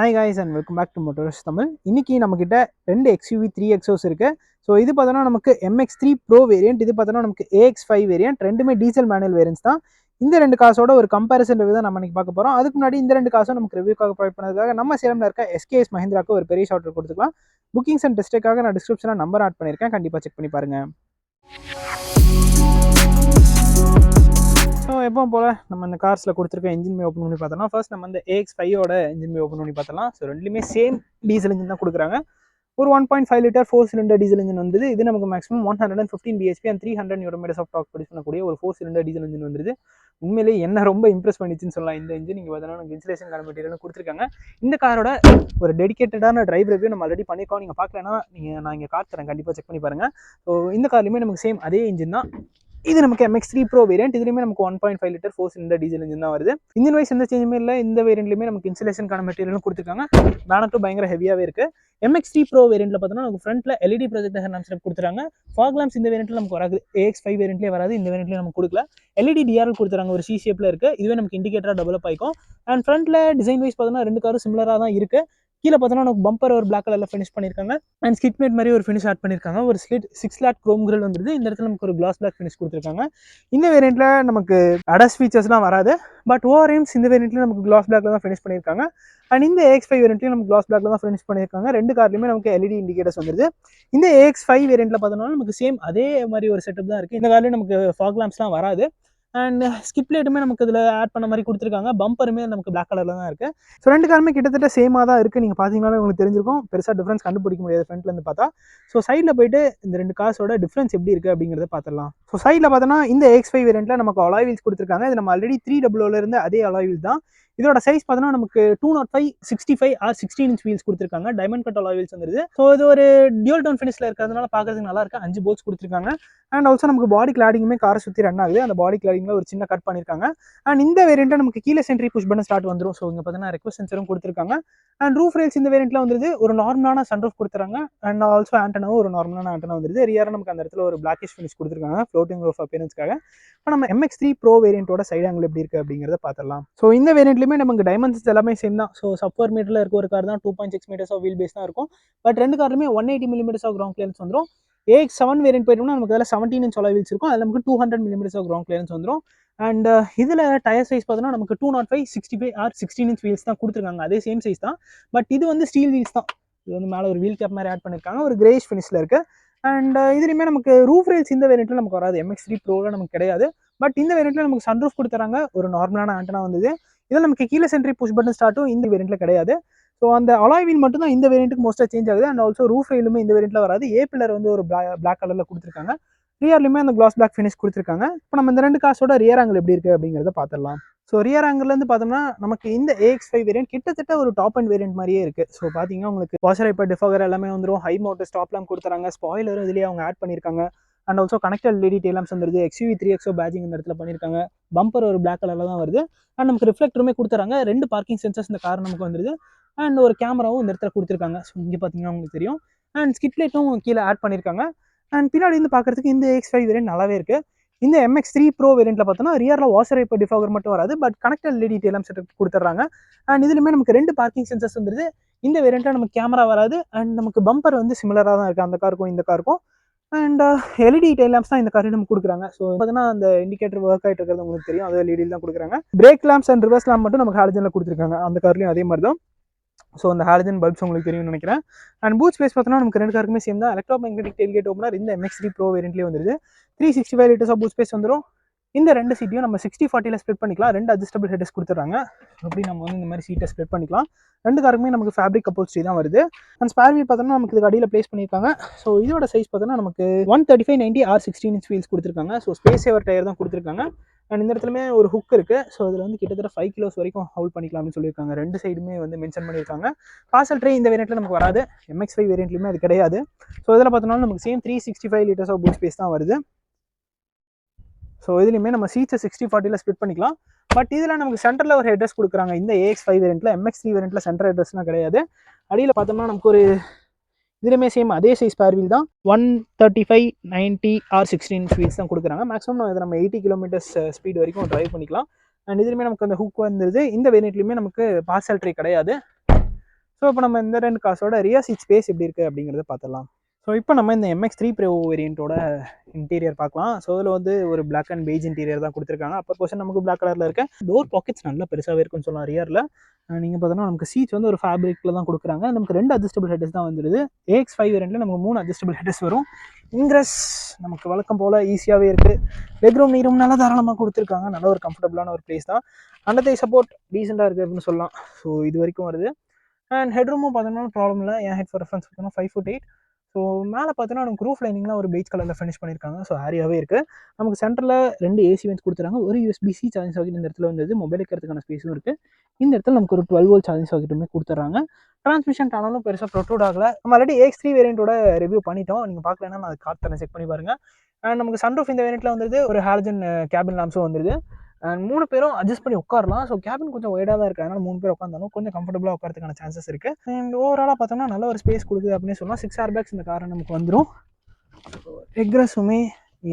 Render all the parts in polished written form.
Hi guys and welcome back to motors Tamil. இன்னைக்கு நம்மக்கிட்ட 2 XUV 3 எக்ஸோஸ் இருக்கு. ஸோ இது பார்த்தோன்னா நமக்கு MX3 Pro வேரியன்ட், இது பார்த்தோன்னா நமக்கு AX5 வேரியன்ட். ரெண்டுமே டீசல் மேனுவல் வேரியன்ட்ஸ் தான். இந்த ரெண்டு காசோட ஒரு கம்பேரிசன் ரிவ்யூ தான் நம்ம இன்னைக்கு பார்க்க போகிறோம். அதுக்கு முன்னாடி இந்த ரெண்டு காசும் நமக்கு ரிவ்யூக்காக ப்ரொவைட் பண்ணதுக்காக நம்ம சேலம்ல இருக்க SKS மஹிந்திராக்கு ஒரு பெரிய ஷார்ட் கொடுத்துக்கலாம். புக்கிங்ஸ் அண்ட் டெஸ்ட்டுக்காக நான் டிஸ்கிரிப்ஷனில் நம்பர் ஆட் பண்ணியிருக்கேன், கண்டிப்பாக செக் பண்ணி பாருங்கள். ஸோ எப்பவும் போல் நம்ம இந்த கார்ஸில் கொடுத்துருக்க இன்ஜின் மே ஓப்பன் பண்ணி பார்த்தோம்னா ஃபர்ஸ்ட் நம்ம இந்த AX5ஓட இன்ஜின் மே ஓப்பன் பண்ணி பார்த்தலாம். ஸோ ரெண்டுலேயுமே சேம் டீசல் இன்ஜின் தான் கொடுக்குறாங்க. ஒரு 1.5 லிட்டர் 4 சிலிண்டர் டீசல் இன்ஜின் வந்து இது நமக்கு maximum 115 bhp and 300 Nm of torque produce பண்ணக்கூடிய ஒரு 4 சிலிண்டர் டீசல் இன்ஜின் வந்துருது. உண்மையிலேயே என்ன ரொம்ப இம்ப்ரெஸ் பண்ணிச்சுன்னு சொல்லலாம் இந்த இன்ஜின். நீங்கள் பார்த்தோன்னா நமக்கு இன்சுலேஷன் மெட்டீரியல் கொடுத்துருக்காங்க. இந்த காரோட ஒரு டெடிகேட்டடான டிரைவ் ரிவ்யூ நம்ம ஆல்ரெடி பண்ணியிருக்கோம். நீங்கள் பார்க்கலன்னா நான் இங்கே கார் தரேன், கண்டிப்பாக செக் பண்ணி பாருங்கள். ஸோ இந்த கார்லையுமே நமக்கு சேம் அதே இன்ஜின் தான். இது நமக்கு MX3 Pro வேரியன்ட். இதுலேயுமே நமக்கு 1.5 லிட்டர் 4 சிலிண்டர் டீசல் இன்ஜின் தான் வருது. இன்ஜின் வைஸ் எந்த சேஞ்சுமே இல்லை. இந்த வேரியன்ட்லையுமே நமக்கு இன்சுலேஷனுக்கான மெட்டீரியலும் கொடுத்துருக்காங்க. பேனட்டும் பயங்கர ஹெவியாகவே இருக்குது. MX3 Pro வேரியன்ட்ல பார்த்தோன்னா நமக்கு ஃப்ரண்ட்ல LED ப்ரொஜெக்டர் ஹெட்லாம்ப்ஸ் கொடுத்துறாங்க. ஃபாக் லாம்ப்ஸ் இந்த வேரியன்ட்ல நமக்கு வராது. AX5 வேரியன்ட்லேயே வராது, இந்த வேரியன்ட்லேயே நமக்கு கொடுக்கல. LED DRL கொடுத்துறாங்க, ஒரு C ஷேப்ல இருக்குது. இதுவே நமக்கு இண்டிகேட்டராக டெவலப் ஆகிக்கும். அண்ட் ஃப்ரண்ட்ல டிசைன் வைஸ் பார்த்தோன்னா ரெண்டு காரும் சிமிலராக தான் இருக்குது. கீழே பார்த்தோன்னா நமக்கு பம்பர் ஒரு பிளாக் கலரில் ஃபினிஷ் பண்ணியிருக்காங்க. அண்ட் ஸ்கிட் மேட் மாதிரி ஒரு ஃபினிஷ் ஆட் பண்ணியிருக்காங்க. ஒரு 6 லாட் குரோம் கிரில் வந்துருது. இந்த இடத்துல நமக்கு ஒரு கிளாஸ் பிளாக் ஃபினிஷ் கொடுத்துருக்காங்க. இந்த வேரியன்ட்ல நமக்கு அடஸ் ஃபீச்சர்ஸ்லாம் வராது. பட் ஓஆர்எம்ஸ் இந்த வேரியன்ட்ல நமக்கு கிளாஸ் பிளாக்ல தான் ஃபினிஷ் பண்ணியிருக்காங்க. அண்ட் இந்த AX5 வேரியன்ட்லையும் நமக்கு கிளாஸ் பிளாக்ல தான் ஃபினிஷ் பண்ணியிருக்காங்க. ரெண்டு கார்லையுமே நமக்கு LED இண்டிகேட்டர்ஸ் வந்துருது. இந்த AX5 வேரியன்ட்ல பார்த்தோம்னா நமக்கு சேம் அதே மாதிரி ஒரு செட்டப் தான் இருக்குது. இந்த கார்லையும் நமக்கு ஃபாக் லாம்ப்ஸ்லாம் வராது. அண்ட் ஸ்கிட் பிளேட்டுமே நமக்கு இதில் ஆட் பண்ண மாதிரி கொடுத்துருக்காங்க. பம்பருமே நமக்கு பிளாக் கலரில் தான் இருக்குது. ஸோ ரெண்டு காருமே கிட்டத்தட்ட சேமாக தான் இருக்குது. நீங்கள் பார்த்தீங்கன்னாலே உங்களுக்கு தெரிஞ்சிருக்கும், பெருசாக டிஃப்ரென்ஸ் கண்டுபிடிக்க முடியாது ஃப்ரண்ட்லேருந்து பார்த்தா. ஸோ சைடில் போயிட்டு இந்த ரெண்டு காசோட டிஃப்ரென்ஸ் எப்படி இருக்குது அப்படிங்கிறத பார்த்துடலாம். ஸோ சைடில் பார்த்தோன்னா இந்த AX5 வேரியண்ட்டில் நமக்கு அலாய் வீல்ஸ் கொடுத்துருக்காங்க. இது நம்ம ஆல்ரெடி 300 இருந்து அதே அலாய் வீல்ஸ் தான். இதோட சைஸ் பார்த்தோன்னா நமக்கு 205, 65 ஆர் 16 இன்ச் வீல்ஸ் கொடுத்துருக்காங்க. டைமண்ட் கட் அலாய் வீல்ஸ் வந்துருது. ஸோ இது ஒரு டியூல் டோன் ஃபினிஷ்ல இருக்கிறதுனால பார்க்கறதுக்கு நல்லா இருக்கு. 5 போல்ட்ஸ் கொடுத்துருக்காங்க. அண்ட் ஆல்சோ நமக்கு பாடி கிளாடிங்குமே காரை சுற்றி ரன் ஆகுது. அந்த பாடி கிளாடிங்ல ஒரு சின்ன கட் பண்ணியிருக்காங்க. அண்ட் இந்த வேரியண்ட்ல நமக்கு கீழே சென்ட்ரி புஷ் பட்டன் ஸ்டார்ட் வந்துடும். ஸோ இங்கே பார்த்தீங்கன்னா ரெக்வஸ்ட் சென்சரும் கொடுத்துருக்காங்க. அண்ட் ரூஃப் ரேல்ஸ் இந்த வேரியண்ட்ல வந்துருது. ஒரு நார்மலான சன்ரூஃப் கொடுத்துறாங்க. அண்ட் ஆல்சோ ஆண்டனாவும் ஒரு நார்மலான ஆண்டனா வந்துருது. ரியராக நமக்கு அந்த இடத்துல ஒரு பிளாக்கிஷ் ஃபினிஷ் கொடுத்துருக்காங்க ஃப்ளோட்டிங் ரூஃப் அப்பியரன்ஸ்க்காக. இப்போ நம்ம MX3 Pro வேரியண்ட்டோட சைடு ஆங்கிள் எப்படி இருக்குது அப்படிங்கிறத பார்த்துடலாம். ஸோ இந்த வேரியண்ட்லையுமே நமக்கு டைமென்ஷன்ஸ் எல்லாமே சேம் தான். ஸோ சப் மீட்டரில் இருக்க ஒரு கார் தான் 2.6 மீட்டர்ஸ் ஆஃப் வீல் பேஸ் தான் இருக்கும். பட் ரெண்டு கார்லுமே 180 mm ஆஃப் கிரவுண்ட் கிளியரன்ஸ் வந்துடும். AX7 வேரியன்ட் போயிட்டோம்னா நமக்கு அதில் 17 இன்ச் அலாய் வீல்ஸ் இருக்கும். அதில் நமக்கு 200 mm ஆஃப் கிரவுண்ட் கிளியரன்ஸ் வந்துடும். அண்ட் இதில் டயர் சைஸ் பார்த்தோன்னா நமக்கு 205, 65 ஆர் 16 இன்ச் வீல்ஸ் தான் கொடுத்துருக்காங்க. அதே சேம் சைஸ் தான். பட் இது வந்து ஸ்டீல் வீல்ஸ் தான். இது வந்து மேலே ஒரு வீல் கேப் மாதிரி ஆட் பண்ணியிருக்காங்க. ஒரு கிரேஷ் ஃபினிஷில் இருக்குது. அண்ட் இதுலையுமே நமக்கு ரூஃப் ரேல்ஸ் இந்த வேரியண்ட்டில் நமக்கு வராது. MX3 Proவில் நமக்கு கிடையாது. பட் இந்த வேரியண்ட்டில் நமக்கு சன்ரூஃப் கொடுத்துறாங்க. ஒரு நார்மலான ஆண்டனா வந்தது. இதில் நமக்கு கீழே சென்ட்ரி புஷ் பட்டன் ஸ்டார்ட்டும் இந்த வேரியண்ட்டில் கிடையாது. ஸோ அந்த அலாய் வீல் மட்டும் தான் இந்த வேரியண்ட்டுக்கு மோஸ்ட்டாக சேஞ்ச் ஆகுது. அண்ட் ஆல்சோ ரூஃப் ரயிலுமே இந்த வேரியண்ட்டில் வராது. ஏ பில்லர் வந்து ஒரு பிளாக் கலரில் கொடுத்துருக்காங்க. ரியர்லையுமே அந்த கிளாஸ் பிளாக் ஃபினிஷ் கொடுத்துருக்காங்க. இப்போ நம்ம இந்த ரெண்டு காசோட ரியர் ஆங்கிள் எப்படி இருக்குது அப்படிங்கிறத பார்த்துடலாம். ஸோ ரியர் ஆங்கிள்லேருந்து பார்த்தோம்னா நமக்கு இந்த AX5 வேரியன்ட் கிட்டத்தட்ட ஒரு டாப் அண்ட் வேரியன்ட் மாதிரியே இருக்குது. ஸோ பார்த்தீங்கன்னா உங்களுக்கு வாஷர் வைப்பர், டிஃபாகர் எல்லாமே வந்துடும். ஹை மவுண்ட் ஸ்டாப் லாம்ப் கொடுத்துறாங்க. ஸ்பாயிலரும் இதுலேயே அவங்க ஆட் பண்ணியிருக்காங்க. And also connected LED tail Lamb's வந்துருது. XUV 3XO பேட்சிங் இந்த இடத்துல பண்ணியிருக்காங்க. பம்பர் ஒரு பிளாக் கலரில் தான் வருது. அண்ட் நமக்கு ரிஃப்ளெக்டருமே கொடுத்துறாங்க. 2 பார்க்கிங் சென்சர்ஸ் இந்த கார் நமக்கு வந்துருது. அண்ட் ஒரு கேமராவும் இந்த இடத்துல கொடுத்துருக்காங்க. ஸோ இங்கே பார்த்தீங்கன்னா உங்களுக்கு தெரியும். அண்ட் ஸ்கிட் லைட்டும் கீழே ஆட் பண்ணியிருக்காங்க. அண்ட் பின்னாடி வந்து பார்க்குறதுக்கு இந்த AX5 வேரியன்ட் நல்லாவே இருக்குது. இந்த MX3 Pro வேரியண்ட்டில் பார்த்தோன்னா ரியரில் வாஷர் வைப்பர், டிஃபாகர் மட்டும் வராது. But connected LED tail Lamb's கொடுத்துட்றாங்க. அண்ட் இதுலையுமே நமக்கு 2 பார்க்கிங் சென்சர்ஸ் வந்துருது. இந்த வேரியண்ட்டில் நமக்கு கேமரா வராது. அண்ட் நமக்கு பம்பர் வந்து சிமிலராக தான் இருக்குது அந்த காருக்கும் இந்த காருக்கும். அண்ட் LED டெயில் லாம்ப்ஸ் தான் இந்த காரில் நமக்கு கொடுக்குறாங்க. ஸோ பார்த்தீங்கன்னா அந்த இண்டிகேட்டர் ஒர்க் ஆகிட்டு இருக்கிறது உங்களுக்கு தெரியும். அது LED தான் கொடுக்குறாங்க. Break Lamb's and reverse lamp மட்டும் நமக்கு ஹாலஜனில் கொடுத்துருக்காங்க. அந்த கார்லையும் அதே மாதிரி தான். ஸோ அந்த ஹாலஜன் பல்ப்ஸ் உங்களுக்கு தெரியும்னு நினைக்கிறேன். அண்ட் பூட் ஸ்பேஸ் பார்த்தோன்னா நமக்கு ரெண்டு காருக்குமே சேம் தான். எலக்ட்ரோ மேக்னெட்டிக் டெயில்கேட் ஓப்பனர் இந்த MX3 Pro வேரியண்ட்லேயே வந்துருது. 365 லிட்டர்ஸ் ஆஃப் பூட் ஸ்பேஸ் வந்துடும். இந்த ரெண்டு சீட்டையும் நம்ம 60-40 ஸ்ப்ளிட் பண்ணிக்கலாம். 2 அட்ஜஸ்டபிள் ஹெட்ஸ் கொடுத்துட்றாங்க. அப்படி நம்ம வந்து இந்த மாதிரி சீட்டை ஸ்ப்ளிட் பண்ணிக்கலாம். ரெண்டு காருக்குமே நமக்கு ஃபேப்ரிக் அப்போல்ஸ்ட்ரி தான் வருது. அண்ட் ஸ்பேர் வீல் பார்த்தோம்னா நமக்கு இதுக்கு அடியில் ப்ளேஸ் பண்ணியிருக்காங்க. ஸோ இதோட சைஸ் பார்த்தோன்னா நமக்கு 135/90 ஆர் 16 இன்ச் வீல்ஸ் கொடுத்துருக்காங்க. ஸோ ஸ்பேஸ் சேவர் டயர் தான் கொடுத்துருக்காங்க. அண்ட் இந்த இடத்துலமே ஒரு ஹுக் இருக்குது. ஸோ இதில் வந்து கிட்டத்தட்ட 5 கிலோஸ் வரைக்கும் ஹோல்ட் பண்ணிக்கலாம் அப்படின்னு சொல்லியிருக்காங்க. ரெண்டு சைடுமே வந்து மென்ஷன் பண்ணியிருக்காங்க. பார்சல் ட்ரே இந்த வேரியண்ட்டில் நமக்கு வராது. MX5 வேரியண்ட்லையுமே அது கிடையாது. ஸோ இதில் பார்த்தோம்னா நமக்கு same 365 litres of boot space தான் வருது. ஸோ இதுலையுமே நம்ம சீட்ஸை 60-40 ஸ்ப்ளிட் பண்ணிக்கலாம். பட் இதில் நமக்கு சென்டரில் ஒரு ஹெட்ரஸ் கொடுக்குறாங்க. இந்த AX5 வேரியண்ட்டில். MX3 வேரியண்ட்டில் சென்டர் ஹெட்ரஸ்லாம் கிடையாது. அடியில் பார்த்தோம்னா நமக்கு ஒரு இதுலையுமே சேம் அதே சைஸ் ஸ்பேர் வீல் தான். 135/90 ஆர் 16 இன்ச் வீல்ஸ் தான் கொடுக்குறாங்க. மேக்ஸிமம் இதை நம்ம 80 km ஸ்பீட் வரைக்கும் ட்ரைவ் பண்ணிக்கலாம். அண்ட் இதுலையுமே நமக்கு அந்த ஹுக் வந்துருது. இந்த வேரியண்ட்லையுமே நமக்கு பார்சல் ட்ரே கிடையாது. ஸோ இப்போ நம்ம இந்த 2 கார்ஸோட ரியர் சீட் ஸ்பேஸ் எப்படி இருக்குது அப்படிங்கிறத பார்த்துடலாம். ஸோ இப்போ நம்ம இந்த MX3 Pro வேரியண்ட்டோட இன்டீரியர் பார்க்கலாம். ஸோ இதில் வந்து ஒரு பிளாக் அண்ட் பெய்ஜ் இன்டீரியர் தான் கொடுத்துருக்காங்க. அப்பர் போர்ஷன் நமக்கு பிளாக் கலரில் இருக்கு. டோர் பாக்கெட்ஸ் நல்லா பெருசாகவே இருக்குன்னு சொல்லலாம் ரியரில். நீங்கள் பார்த்தோன்னா நமக்கு சீட்ஸ் வந்து ஒரு ஃபேப்ரிக்கில் தான் கொடுக்குறாங்க. நமக்கு 2 அட்ஜஸ்டபிள் ஹெட்ஸ் தான் வந்துடுது. AX5 வேரியண்ட்டில் நமக்கு 3 அட்ஜஸ்டபிள் ஹெட்ஸ் வரும். இன்க்ரஸ் நமக்கு வழக்கம் போல் ஈஸியாகவே இருக்குது. லெக்ரூம் நீரும் நல்லா தாராளமாக கொடுத்துருக்காங்க. நல்ல ஒரு கம்ஃபர்டபுளான ஒரு பிளேஸ் தான். அண்டர் தை சப்போர்ட் டீசெண்டாக இருக்குது அப்படின்னு சொல்லலாம். ஸோ இது வரைக்கும் வருது. அண்ட் ஹெட்ரூமும் பார்த்தோம்னா ப்ராப்ளம் இல்லை. என் ஹெட் ஃபார் ரெஃபரன்ஸ் பார்த்தோன்னா 5'8". ஸோ மேலே பார்த்தோன்னா நமக்கு ரூஃப் லைனிங்லாம் ஒரு பெய்ஜ் கலரில் ஃபினிஷ் பண்ணியிருக்காங்க. ஸோ ஏரியாவே இருக்குது. நமக்கு சென்டரில் 2 AC வென்ட்ஸ் கொடுத்துறாங்க. ஒரு USB-C சார்ஜிங் சாக்கெட் இந்த இடத்துல வந்தது. மொபைல் வைக்கிறதுக்கான ஸ்பேஸும் இருக்குது. இந்த இடத்துல நமக்கு ஒரு 12 வோல்ட் சார்ஜிங் சாக்கெட்டுமே கொடுத்துட்றாங்க. டிரான்ஸ்மிஷன் டனலும் பெருசாக ப்ரொட்ரூட் ஆகலை. நம்ம ஆல்ரெடி AX3 வேரியண்ட்டோட ரிவ்யூ பண்ணிட்டோம். நீங்கள் பார்க்கலன்னா நான் அது காட்டுறேன், செக் பண்ணி பாருங்கள். அண்ட் நமக்கு சன்ரூஃப் இந்த வேரியண்ட்டில் வந்துருது. ஒரு ஹாலஜன் கேபின் லாம்ப்ஸும் வந்துருது. அண்ட் 3 பேரும் அட்ஜஸ்ட் பண்ணி உட்காரலாம். ஸோ கேபின் கொஞ்சம் ஒய்டாக தான் இருக்குது. அதனால் 3 பேர் உட்காந்தாலும் கொஞ்சம் கம்ஃபர்டபுளாக உட்காரதுக்கான சான்சஸ் இருக்குது. அண்ட் ஓவராலாக பார்த்தோம்னா நல்ல ஒரு ஸ்பேஸ் கொடுக்குது அப்படின்னு சொல்லலாம். 6 ஏர்பேக்ஸ் இந்த காரை நமக்கு வந்துடும். எக்ரஸுமே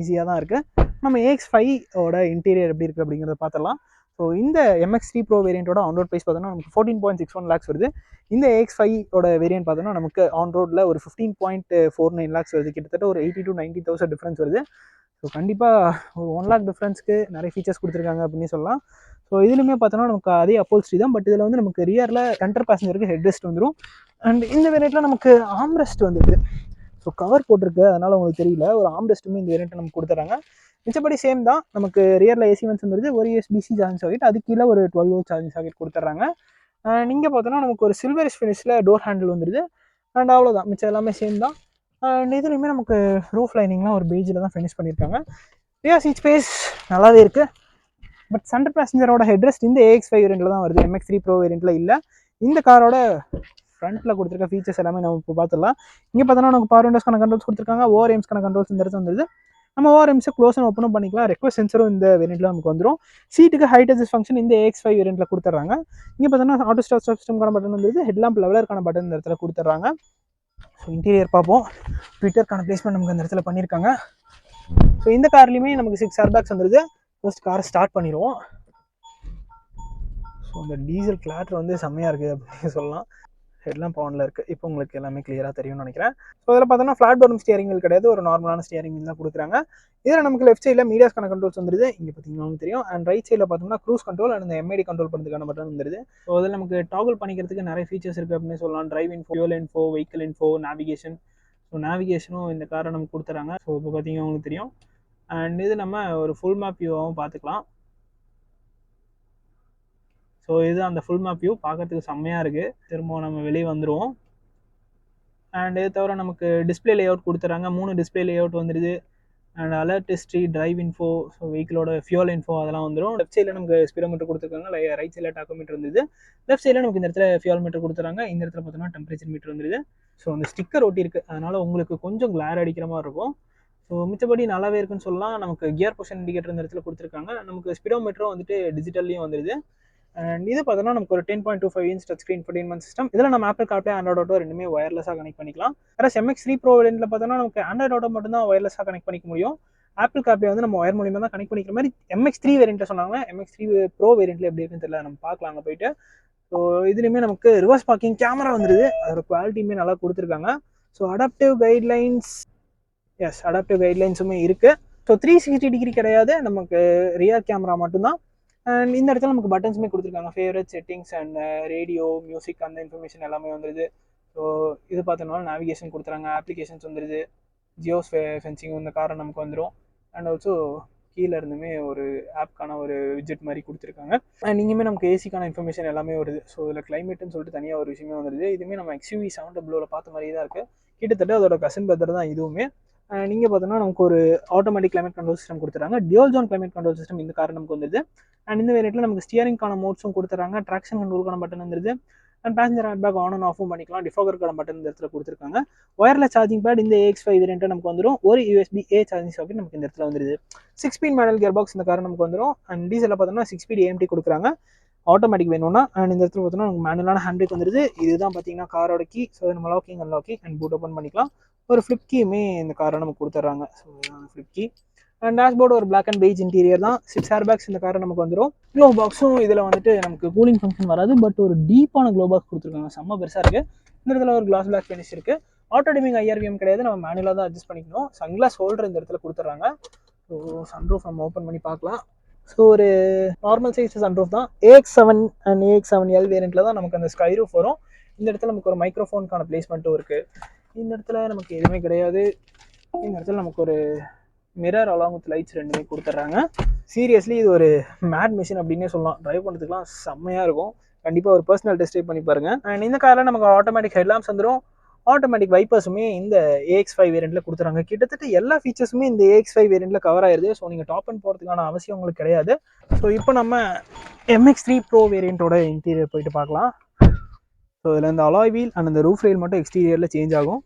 ஈஸியாக தான் இருக்குது. நம்ம AX5 ஓட இன்டீரியர் எப்படி இருக்குது அப்படிங்கிறத பார்த்துடலாம். ஸோ இந்த MX3 Pro வேரியண்ட்டோட ஆன் ரோட் ப்ரைஸ் பார்த்தோம்னா நமக்கு 14.61 lakhs வருது. இந்த AX5 ஓட வேரியண்ட் பார்த்தோம்னா நமக்கு ஆன் ரோட்டில் ஒரு 15.49 lakhs வருது. கிட்டத்தட்ட ஒரு 80,000 to 90,000 டிஃப்ரென்ஸ் வருது. ஸோ கண்டிப்பாக ஒரு 1 lakh டிஃப்ரென்ஸ்க்கு நிறைய ஃபீச்சர்ஸ் கொடுத்துருக்காங்க அப்படின்னு சொல்லலாம். ஸோ இதுலையுமே பார்த்தோன்னா நமக்கு அதே அப்போல்ஸ்ட்ரி தான். பட் இதில் வந்து நமக்கு ரியரில் சென்டர் பேசஞ்சருக்கு ஹெட் ரெஸ்ட் வந்துடும். அண்ட் இந்த வேரியண்ட்டில் நமக்கு ஆம்ரெஸ்ட் வந்துடுது. ஸோ கவர் போட்டிருக்கு, அதனால் உங்களுக்கு தெரியல. ஒரு ஆம்ரெஸ்ட்டுமே இந்த வேரியண்ட்டை நமக்கு கொடுத்துறாங்க. மிச்சப்படி சேம் தான். நமக்கு ரியரில் AC வென்ட்ஸ் வந்துடுது. ஒரு USB-C சார்ஜிங் சாக்கெட், அது கீழே ஒரு 12 வோல்ட் சார்ஜிங் சாக்கெட் கொடுத்துட்றாங்க. நீங்கள் பார்த்தோன்னா நமக்கு ஒரு சில்வரிஷ் ஃபினிஷில் டோர் ஹேண்டில் வந்துடுது. அண்ட் அவ்வளோதான், மிச்சம் எல்லாமே சேம் தான். அண்ட் இதுலையுமே நமக்கு ரூஃப் லைனிங்லாம் ஒரு பெய்ஜில் தான் ஃபினிஷ் பண்ணியிருக்காங்க. ரியர் சீட் ஸ்பேஸ் நல்லாவே இருக்குது. பட் சென்டர் பேசஞ்சரோட ஹெட்ரெஸ்ட் இந்த AX5 வேரியண்ட்டில் தான் வருது. MX3 Pro வேரியண்ட்டில் இல்லை. இந்த காரோட ஃப்ரண்ட்டில் கொடுத்துருக்க ஃபீச்சர்ஸ் எல்லாமே நம்ம இப்போ பார்த்துடலாம். இங்கே பார்த்தோன்னா நமக்கு பவர் விண்டோஸ்க்கான கண்ட்ரோல்ஸ் கொடுத்துருக்காங்க. ORMஸ்க்கான கண்ட்ரோல்ஸ் இந்த இடத்துல வந்துடுது. நம்ம ORMஸை க்ளோஸ் அண்ட் ஓப்பனும் பண்ணிக்கலாம். ரெக்வஸ்ட் சென்சரும் இந்த வேரியண்ட்டில் நமக்கு வந்துடும். சீட்டுக்கு ஹைட் அட்ஜஸ்ட் ஃபங்க்ஷன் இந்த AX5 வேரியண்ட்டில் கொடுத்துட்றாங்க. இங்கே பார்த்தோன்னா ஆட்டோ ஸ்டார்ட் சிஸ்டம்க்கான பட்டன் வந்துடுது. ஹெட்லாம்ப் லெவலருக்கான பட்டன் இந்த இடத்துல கொடுத்துட்றாங்க. ஸோ இன்டீரியர் பார்ப்போம். ட்விட்டருக்கான பிளேஸ்மெண்ட் நமக்கு இந்த இடத்துல பண்ணியிருக்காங்க. ஸோ இந்த கார்லையுமே நமக்கு 6 ஏர்பேக்ஸ் வந்துடுது. ஃபர்ஸ்ட் காரை ஸ்டார்ட் பண்ணிடுவோம். ஸோ இந்த டீசல் கிளாட்டர் வந்து செம்மையாக இருக்குது அப்படின்னு சொல்லலாம். ஹெட்லாம் பவனில் இருக்குது. இப்போ உங்களுக்கு எல்லாமே கிளியராக தெரியும்னு நினைக்கிறேன். ஸோ இதில் பார்த்தோன்னா ஃப்ளாட் பட்டன் ஸ்டியரிங் வீல் கிடையாது, ஒரு நார்மலான ஸ்டியரிங் வீல் தான் கொடுக்குறாங்க. இதில் நமக்கு லெஃப்ட் சைடில் மீடியாஸ்க்கான கண்ட்ரோல்ஸ் வந்துடுது. இங்கே பார்த்தீங்கன்னா தெரியும். அண்ட் ரைட் சைடில் பார்த்தோம்னா க்ரூஸ் கண்ட்ரோல் அண்ட் இந்த MID கண்ட்ரோல் பண்ணுறதுக்கான பட்டன் வந்துடுது. ஸோ அதில் நமக்கு டாகல் பண்ணிக்கிறதுக்கு நிறைய ஃபீச்சர்ஸ் இருக்குது அப்படின்னு சொல்லலாம். Drive info, fuel info, vehicle info, navigation. So நேவிகேஷனும் இந்த காரை நமக்கு கொடுத்துறாங்க. ஸோ இப்போ பார்த்தீங்கன்னா உங்களுக்கு தெரியும். அண்ட் இது நம்ம ஒரு ஃபுல் மேப் வியூவாகவும் பார்த்துக்கலாம். ஸோ இது அந்த ஃபுல் மேப் வியூ பார்க்கறதுக்கு செம்மையாக இருக்குது. திரும்ப நம்ம வெளியே வந்துடுவோம். அண்ட் இது தவிர நமக்கு டிஸ்பிளே லேஅவுட் கொடுத்துறாங்க. 3 டிஸ்பிளே லேஅவுட் வந்துடுது. And alert history, drive info, so வெஹிக்கிளோட ஃபியூல் இன்ஃபோ அதெல்லாம் வந்துடும். லெஃப்ட் சைடில் நமக்கு ஸ்பீடோமீட்டர் கொடுத்துருக்காங்க. ரைட் சைடில் டாக்கோமீட்டர் இருந்தது. லெஃப்ட் சைடில் நமக்கு இந்த இடத்துல ஃபியூல் மீட்டர் கொடுத்துறாங்க. இந்த இடத்துல பார்த்தோம்னா டெம்பரேச்சர் மீட்டர் வந்துடுது. ஸோ அந்த ஸ்டிக்கர் ஒட்டி இருக்குது, அதனால் உங்களுக்கு கொஞ்சம் கிளார் அடிக்கிற மாதிரி இருக்கும். ஸோ மிச்சப்படி நல்லாவே இருக்குன்னு சொல்லலாம். நமக்கு கியர் பொசிஷன் இண்டிகேட்டர் இந்த இடத்துல கொடுத்துருக்காங்க. நமக்கு ஸ்பீடோமீட்டரும் வந்துட்டு டிஜிட்டல்லையும் வந்துடுது. அண்ட் இது பார்த்தோன்னா நமக்கு ஒரு 10.25 inch touch screen infotainment system. இதில் நம்ம ஆப்பிள் கார்ப்ளே, ஆண்ட்ராய்ட் ஆட்டோ ரெண்டுமே ஒயர்லெஸாக கனெக்ட் பண்ணிக்கலாம். வேறு MX3 Pro வேரியண்ட்டில் பார்த்தோன்னா நமக்கு ஆண்ட்ராய்ட் ஆட்டோ மட்டும் தான் ஒயர்லெஸாக கனெக்ட் பண்ணிக்க முடியும். ஆப்பிள் கார்ப்ளே வந்து நம்ம ஒயர் மூலியமாக தான் கனெக்ட் பண்ணிக்கிற மாதிரி MX3 வேரியண்ட்டில் சொன்னாங்க. MX3 Pro வேரியண்ட்டில் எப்படி இருக்குன்னு தெரியல, நம்ம பார்க்கலாம் அங்கே போயிட்டு. ஸோ இதுலேயுமே நமக்கு ரிவர்ஸ் பார்க்கிங் கேமரா வந்துடுது. அதோட குவாலிட்டியுமே நல்லா கொடுத்துருக்காங்க. So adaptive guidelines, yes adaptive கைட்லைன்ஸுமே இருக்குது. ஸோ 360 டிகிரி கிடையாது, நமக்கு ரியர் கேமரா மட்டும்தான். அண்ட் இந்த இடத்துல நமக்கு பட்டன்ஸுமே கொடுத்துருக்காங்க. Favourite, settings and radio, music அந்த இன்ஃபர்மேஷன் எல்லாமே வந்துடுது. ஸோ இது பார்த்தோம்னா நேவிகேஷன் கொடுத்துறாங்க. அப்ளிகேஷன்ஸ் வந்துடுது. ஜியோ ஃபென்சிங் இந்த காரை நமக்கு வந்துடும். அண்ட் ஆல்சோ கீழே இருந்துமே ஒரு ஆப்க்கான ஒரு விஜெட் மாதிரி கொடுத்துருக்காங்க. அண்ட் இங்கேயுமே நமக்கு ஏசிக்கான இன்ஃபர்மேஷன் எல்லாமே வருது. ஸோ இதில் கிளைமேட்டுன்னு சொல்லிட்டு தனியாக ஒரு விஷயமே வந்துடுது. இதுவுமே நம்ம XUV 700 பார்த்த மாதிரியே தான் இருக்குது. கிட்டத்தட்ட அதோட கசின் பிரதர் தான் இதுவுமே. நீங்கள் பார்த்தோன்னா நமக்கு ஒரு ஆட்டோமேட்டிக் கிளைமேட் கண்ட்ரோல் சிஸ்டம் கொடுத்துறாங்க. Dual zone climate control system இந்த கார் நமக்கு வந்துடுது. அண்ட் இந்த வேரியண்ட்டில் நமக்கு ஸ்டியரிங்கான மோட்ஸும் கொடுத்துறாங்க. ட்ராக்ஷன் கண்ட்ரோலுக்கான பட்டன் வந்துடுது. And passenger hand bag on and ஆஃபும் பண்ணிக்கலாம். டிஃபாகருக்கான பட்டன் இந்த இடத்துல கொடுத்துருக்காங்க. ஒயர்லெஸ் சார்ஜிங் பேட் இந்த AX5 வேரியண்ட்டை நமக்கு வந்துடும். ஒரு USB-A சார்ஜிங் சாக்கெட் நமக்கு இந்த இடத்துல வந்துடுது. 6 ஸ்பீட் மேனுவல் கியர் பாக்ஸ் இந்த கார் நமக்கு வந்துடும். அண்ட் டீசலில் பார்த்தோம்னா 6 ஸ்பீட் AMT கொடுக்குறாங்க. ஆட்டோமேட்டிக் வேணும்னா. அண்ட் இந்த இடத்துல பார்த்தோம்னா நமக்கு மேனுவலான ஹேண்ட் பிரேக் வந்துடுது. இதுதான் பார்த்தீங்கன்னா காரோட கீ. ஸோ நம்ம லாக்கிங் அண்ட் பூட் ஓப்பன் பண்ணிக்கலாம். ஒரு ஃப்ளிப் கீயுமே இந்த காரை நமக்கு கொடுத்துட்றாங்க. So flip key. And dashboard ஒரு பிளாக் அண்ட் பெய்ஜ் இன்டீரியர் தான். 6 ஏர் பேக்ஸ் இந்த கார் நமக்கு வந்துடும். க்ளோ பாக்ஸும் இதில் வந்துட்டு நமக்கு கூலிங் ஃபங்க்ஷன் வராது, பட் ஒரு டீப்பான க்ளோ பாக்ஸ் கொடுத்துருக்காங்க, செம்ம பெருசாக இருக்குது. இந்த இடத்துல ஒரு கிளாஸ் பிளாக் ஃபினிஷ் இருக்குது. ஆட்டோ டிமிங் ஐஆர்விஎம் கிடையாது, நம்ம மேனுவலாக தான் அட்ஜஸ்ட் பண்ணிக்கணும். சன்கிளாஸ் ஹோல்டர் இந்த இடத்துல கொடுத்துட்றாங்க. ஸோ சன்ரூஃப் நம்ம ஓப்பன் பண்ணி பார்க்கலாம். ஸோ ஒரு நார்மல் சைஸ் சன்ரூஃப் தான். AX7 அண்ட் AX7L வேரியண்ட்டில் தான் நமக்கு அந்த ஸ்கை ரூஃப் வரும். இந்த இடத்துல நமக்கு ஒரு மைக்ரோஃபோனுக்கான பிளேஸ்மெண்ட்டும் இருக்குது. இந்த இடத்துல நமக்கு எதுவுமே கிடையாது. இந்த இடத்துல நமக்கு ஒரு மிரர் அலாங் வித் லைட்ஸ் ரெண்டுமே கொடுத்துட்றாங்க. சீரியஸ்லி இது ஒரு மேட் மிஷின் அப்படின்னே சொல்லலாம். ட்ரைவ் பண்ணுறதுக்குலாம் செம்மையாக இருக்கும். கண்டிப்பாக ஒரு பர்சனல் டெஸ்ட் ட்ரைவ் பண்ணி பாருங்கள். அண்ட் இந்த காரில் நமக்கு ஆட்டோமேட்டிக் ஹெட்லாம்ப்ஸ் வந்துடும். ஆட்டோமேட்டிக் வைப்பர்ஸுமே இந்த AX5 வேரியண்ட்டில் கொடுத்துறாங்க. கிட்டத்தட்ட எல்லா ஃபீச்சர்ஸுமே இந்த AX5 வேரியண்ட்டில் கவர் ஆயிடுது. ஸோ நீங்கள் டாப் அண்ட் போகிறதுக்கான அவசியம் உங்களுக்கு கிடையாது. ஸோ இப்போ நம்ம MX3 Pro வேரியண்ட்டோட இன்டீரியர் போயிட்டு பார்க்கலாம். ஸோ இதில் இந்த அலாய் வீல் அண்ட் இந்த ரூஃப் ரெயில் மட்டும் எக்ஸ்டீரியரில் சேஞ்ச் ஆகும்.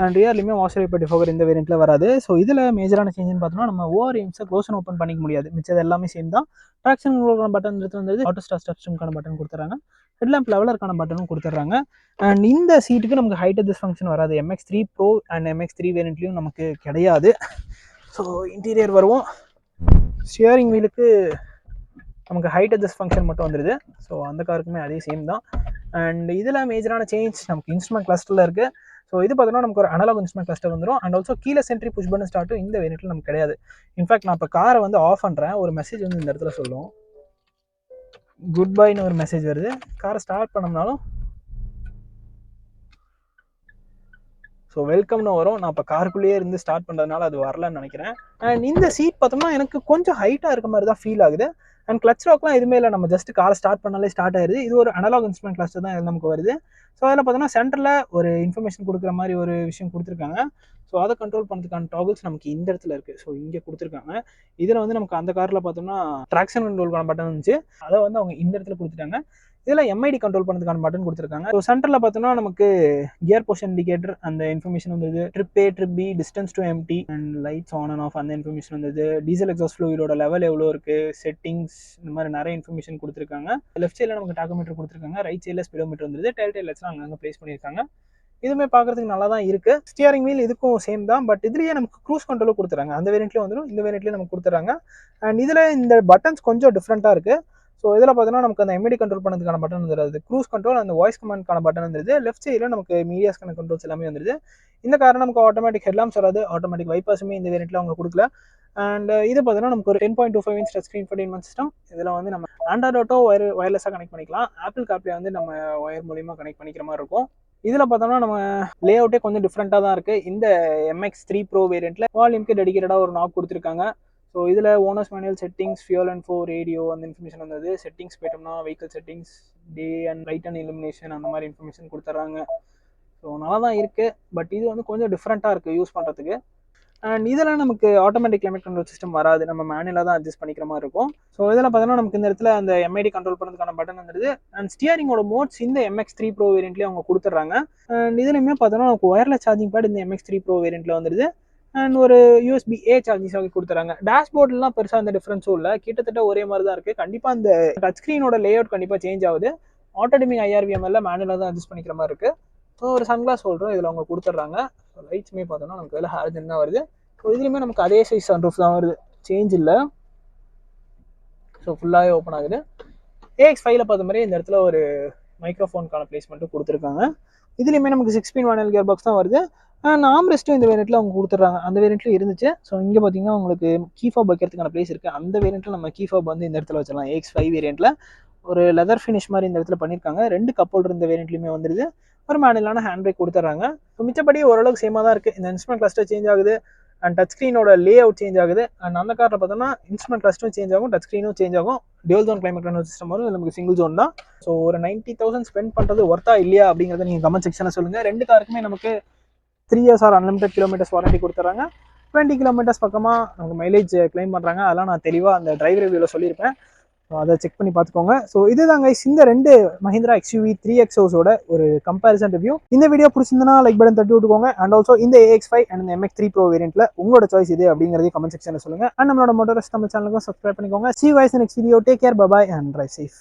அண்ட் ரியர்லையுமே வாஷர் வைப்பர் டிஃபோகர் இந்த வேரியண்ட்டில் வராது. ஸோ இதில் மேஜரான சேஞ்சுன்னு பார்த்தோம்னா நம்ம ஓஆர்எம்ஸை க்ளோஸ் அண்ட் ஓப்பன் பண்ணிக்க முடியாது. மிச்சது எல்லாமே சேம் தான். ட்ராக்ஷன் பட்டன் வந்து ஆட்டோ ஸ்டார்ட் ஸ்டெப்ஸ்க்கான பட்டன் கொடுத்துறாங்க. ஹெட்லாம்ப் லெவலருக்கான பட்டனும் கொடுத்துட்றாங்க. அண்ட் இந்த சீட்டுக்கு நமக்கு ஹைட் அட்ஜஸ்ட் ஃபங்க்ஷன் வராது. MX3 Pro அண்ட் MX3 வேரியண்ட்லையும் நமக்கு கிடையாது. ஸோ இன்டீரியர் வருவோம். ஸ்டியரிங் வீலுக்கு நமக்கு ஹைட் அட்ஜஸ்ட் ஃபங்க்ஷன் மட்டும் வந்துடுது. ஸோ அந்த காருக்குமே அதே சேம் தான். அண்ட் இதில் மேஜரான சேஞ்ச் நமக்கு இன்ஸ்ட்ருமெண்ட் கிளஸ்டரில் இருக்குது. ஸோ இது பார்த்தோன்னா நமக்கு ஒரு அனலாக் இன்ஸ்ட்ருமெண்ட் கிளஸ்டர் வந்துடும். அண்ட் ஆல்சோ கீழே சென்ட்ரி புஷ் பட்டன் ஸ்டார்ட்டும் இந்த வேரியண்ட்டில் நமக்கு கிடையாது. இன்ஃபேக்ட் நான் இப்போ காரை வந்து ஆஃப் பண்ணுறேன். ஒரு மெசேஜ் வந்து இந்த இடத்துல சொல்லும், குட் பைன்னு ஒரு மெசேஜ் வருது. காரை ஸ்டார்ட் பண்ணோம்னாலும் ஸோ வெல்கம்னு வரும். நான் இப்போ காருக்குள்ளேயே இருந்து ஸ்டார்ட் பண்ணுறதுனால அது வரலன்னு நினைக்கிறேன். அண்ட் இந்த சீட் பார்த்தோம்னா எனக்கு கொஞ்சம் ஹைட்டாக இருக்க மாதிரி தான் ஃபீல் ஆகுது. அண்ட் கிளச் ராக்லாம் எதுவுமே இல்லை, நம்ம ஜஸ்ட் காரை ஸ்டார்ட் பண்ணாலே ஸ்டார்ட் ஆயிடுது. இது ஒரு அனலாக் இன்ஸ்ட்ருமெண்ட் கிளஸ்டர் தான் நமக்கு வருது. ஸோ அதில் பார்த்தோன்னா சென்டரில் ஒரு இன்ஃபர்மேஷன் கொடுக்குற மாதிரி ஒரு விஷயம் கொடுத்துருக்காங்க. ஸோ அதை கண்ட்ரோல் பண்ணுறதுக்கான டாகிள்ஸ் நமக்கு இந்த இடத்துல இருக்குது. ஸோ இங்கே கொடுத்துருக்காங்க. இதில் வந்து நமக்கு அந்த காரில் பார்த்தோம்னா ட்ராக்ஷன் கண்ட்ரோலுக்கான பட்டன் இருந்துச்சு, அதை வந்து அவங்க இந்த இடத்துல கொடுத்துட்டாங்க. இதில் MID கண்ட்ரோல் பண்ணுறதுக்கான பட்டன் கொடுத்துருக்காங்க. ஸோ சென்டரில் பார்த்தோம்னா நமக்கு கியர் பொசிஷன் இண்டிகேட்டர் அந்த இன்ஃபர்மேஷன் வந்தது, trip A trip B distance to empty and lights on and off அந்த இன்ஃபர்மேஷன் வந்தது, டீசல் எக்ஸாஸ்ட் ஃப்ளூயிடோட லெவல் எவ்வளோ இருக்குது, செட்டிங்ஸ், இந்த மாதிரி நிறைய இன்ஃபர்மேஷன் கொடுத்துருக்காங்க. லெஃப்ட் சைடில் நமக்கு டாக்கோமீட்டர் கொடுத்துருக்காங்க, ரைட் சைடில் ஸ்பீடோமீட்டர் வந்துருது, டெல் லைட்ஸ்லாம் அங்கங்கே ப்ளேஸ் பண்ணியிருக்காங்க. இதுவுமே பார்க்குறதுக்கு நல்லா தான் இருக்குது. ஸ்டியரிங் வீல் இதுக்கும் சேம் தான், பட் இதுலேயே நமக்கு க்ரூஸ் கண்ட்ரோலும் கொடுத்துறாங்க. அந்த வேரியண்ட்லேயும் வந்துடும், இந்த வேரியண்ட்லேயும் நமக்கு கொடுத்துறாங்க. அண்ட் இதில் இந்த பட்டன்ஸ் கொஞ்சம் டிஃப்ரெண்ட்டாக இருக்குது. ஸோ இதில் பார்த்தோன்னா நமக்கு அந்த MID கண்ட்ரோல் பண்ணதுக்கான பட்டன் வந்துடுது, க்ரூஸ் கண்ட்ரோல் அந்த வாய்ஸ் கமாண்ட்க்கான பட்டன் வந்துருது. லெஃப்ட் சைடில் நமக்கு மீடியாஸ்க்கான கண்ட்ரோல்ஸ் எல்லாமே வந்துருது. இந்த காரணம் நமக்கு ஆட்டோமேட்டிக் ஹெட்லாம்ப்ஸ் வராது, ஆட்டோமேட்டிக் வைப்பர்ஸுமே இந்த வேரியண்ட்டில் அவங்க கொடுக்கல. அண்ட் இது பார்த்தோன்னா நமக்கு ஒரு 10.25 inch touch screen infotainment system. இதில் வந்து நம்ம ஆண்ட்ராய்ட் ஆட்டோ வயர்லெஸ்ஸாக கனெக்ட் பண்ணிக்கலாம். ஆப்பிள் கார்ப்ளே வந்து நம்ம ஒயர் மூலியமாக கனெக்ட் பண்ணிக்கிற மாதிரி இருக்கும். இதில் பார்த்தோம்னா நம்ம லே அவுட்டே கொஞ்சம் டிஃப்ரெண்ட்டாக தான் இருக்குது. இந்த MX3 Pro வேரியண்ட்டில் வால்யூம்க்கு டெடிகேட்டடாக ஒரு நாப் கொடுத்துருக்காங்க. ஸோ இதில் owners manual settings, fuel and ஃபோ ரேடியோ அந்த இன்ஃபர்மேஷன் வந்தது. செட்டிங்ஸ் போயிட்டோம்னா vehicle settings, day and light and illumination அந்த மாதிரி இன்ஃபர்மேஷன் கொடுத்துட்றாங்க. ஸோ நல்லா தான் இருக்குது, பட் இது வந்து கொஞ்சம் டிஃப்ரெண்ட்டாக இருக்குது யூஸ் பண்ணுறதுக்கு. அண்ட் இதெல்லாம் நமக்கு ஆட்டோமேட்டிக் கிளைமேட் கண்ட்ரோல் சிஸ்டம் வராது, நம்ம மேனுவலாக தான் அட்ஜஸ்ட் பண்ணிக்கிற மாதிரி இருக்கும். ஸோ இதில் பார்த்தோன்னா நமக்கு இந்த இடத்துல அந்த MID கண்ட்ரோல் பண்ணுறதுக்கான பட்டன் வந்துடுது. அண்ட் ஸ்டியரிங்கோட மோட்ஸ் இந்த MX3 Pro வேரியண்ட்லேயே அவங்க கொடுத்துட்றாங்க. அண்ட் இதுலையுமே பார்த்தோன்னா நமக்கு ஒயர்லெஸ் சார்ஜிங் பேட் இந்த MX3 Pro வேரியண்ட்டில் வந்துடுது. அண்ட் ஒரு USB-A சார்ஜிங் சாக்கெட் கொடுத்துறாங்க. டேஷ்போர்ட்லாம் பெருசாக அந்த டிஃப்ரென்ஸும் இல்லை, கிட்டத்தட்ட ஒரே மாதிரி தான் இருக்குது. கண்டிப்பாக அந்த டச் ஸ்க்ரீனோட லே அவுட் கண்டிப்பாக சேஞ்ச் ஆகுது. ஆட்டோ டிமிங் IRVM எல்லாம் மேனுவலாக தான் அட்ஜஸ்ட் பண்ணிக்கிற மாதிரி இருக்குது. ஸோ ஒரு சன்கிளாஸ் ஹோல்டரும் இதில் அவங்க கொடுத்துட்றாங்க. ஸோ லைட்ஸுமே பார்த்தோன்னா நமக்கு இதில் ஹாலஜன் தான் வருது. ஸோ இதுலேயுமே நமக்கு அதே சைஸ் சன்ரூஃப் தான் வருது, சேஞ்ச் இல்லை. ஸோ ஃபுல்லாகவே ஓப்பன் ஆகுது. AX5ல பார்த்த மாதிரி இந்த இடத்துல ஒரு மைக்ரோஃபோனுக்கான பிளேஸ்மெண்ட்டும் கொடுத்துருக்காங்க. இதுலேயுமே நமக்கு 6-pin மேனுவல் கியர் பாக்ஸ் தான் வருது. ஆம்ரெஸ்ட்டும் இந்த வேரியண்ட்டில் அவங்க கொடுத்துட்றாங்க. அந்த வேரியண்ட்லையும் இருந்துச்சு. ஸோ இங்கே பார்த்தீங்கன்னா உங்களுக்கு கீ ஃபாப் வைக்கிறதுக்கான பிளேஸ் இருக்குது. அந்த வேரியண்ட்டில் நம்ம கீ ஃபாப் வந்து இந்த இடத்துல வச்சிடலாம். AX5 வேரியண்ட்டில் ஒரு லெதர் ஃபினிஷ் மாதிரி இந்த இடத்துல பண்ணியிருக்காங்க. 2 கப் ஹோல்டர் இந்த வேரியண்ட்லையுமே வந்துடுது. ஒரு மேனுவலான ஹேண்ட் பிரேக் கொடுத்துட்றாங்க. ஸோ மிச்சப்படி ஓரளவுக்கு சேமாக தான் இருக்குது. இந்த இன்ஸ்ட்ருமெண்ட் கிளஸ்டர் சேஞ்ச் ஆகுது அண்ட் டச் ஸ்க்ரீனோட லே அவுட் சேஞ்ச் ஆகுது. அண்ட் அந்த காரில் பார்த்தோம்னா இன்ஸ்ட்ருமெண்ட் கிளஸ்டரும் சேஞ்ச் ஆகும், டச் ஸ்க்ரீனும் சேஞ்ச் ஆகும். Dual zone climate control system வரும், நமக்கு சிங்கிள் ஜோன் தான். ஸோ ஒரு 90,000 ஸ்பெண்ட் பண்ணுறது ஒர்த்தா இல்லையா அப்படிங்கிறத நீங்கள் கமெண்ட் செக்ஷனில் சொல்லுங்கள். 2 காருக்குமே நமக்கு 3 years or unlimited kilometres warranty கொடுத்துறாங்க. 20 kilometers பக்கமாக நமக்கு மைலேஜ் கிளைம் பண்ணுறாங்க. அதெல்லாம் நான் தெளிவாக அந்த டிரைவ் ரிவ்யூவில் சொல்லியிருப்பேன். ஸோ அதை செக் பண்ணி பார்த்துக்கோங்க. ஸோ இதுதாங்க இந்த 2 மஹிந்திரா XUV 3XOஸோட ஒரு கம்பேரிசன் ரிவ்யூ. இந்த வீடியோ பிடிச்சிருந்தனா லைக் பட்டன் தட்டி விட்டுக்கோங்க. அண்ட் ஆல்சோ இந்த AX5 அண்ட் இந்த MX3 Pro வேரியண்ட்டில் உங்களோட சாய்ஸ் இது அப்படிங்கிறதையும் கமெண்ட் செக்ஷனில் சொல்லுங்கள். அண்ட் நம்மளோட மோட்டார் தமிழ் சேனலுக்கும் சப்ஸ்கிரைப் பண்ணிக்கோங்க. See you guys in next video. Take care, bye bye and drive safe.